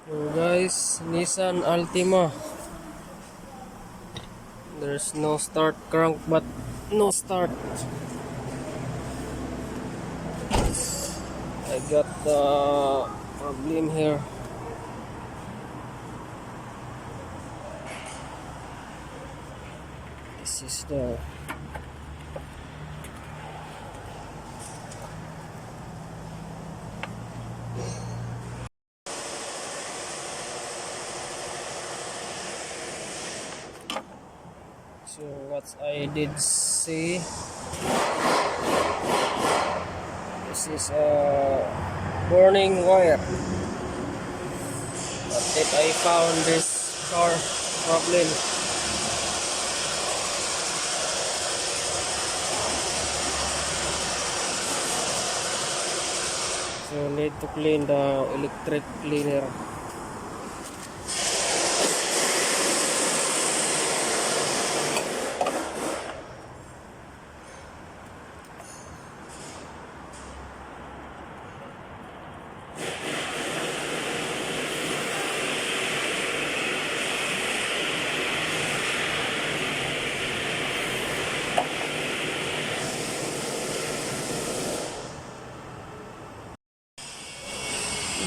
So guys, Nissan Altima. There's no start crank but no start. I got the problem here. This is the so what I did see. This is a burning wire. But if I found this car problem. So need to clean the electric cleaner.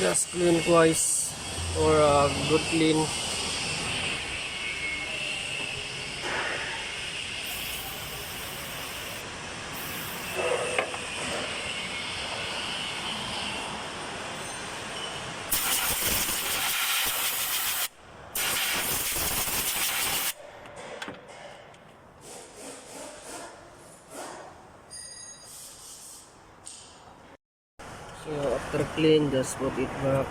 Just clean twice for a good clean. So after clean, just put it back.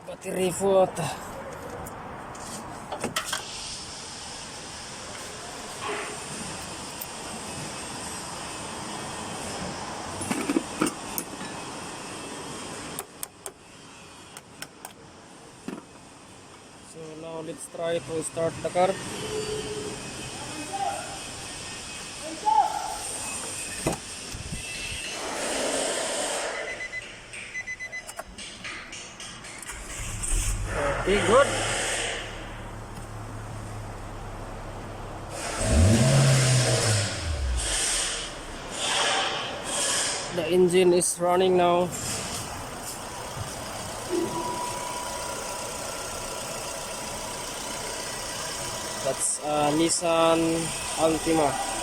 Battery foot. So now let's try to start the car. Okay, good. The engine is running now. That's Nissan Altima.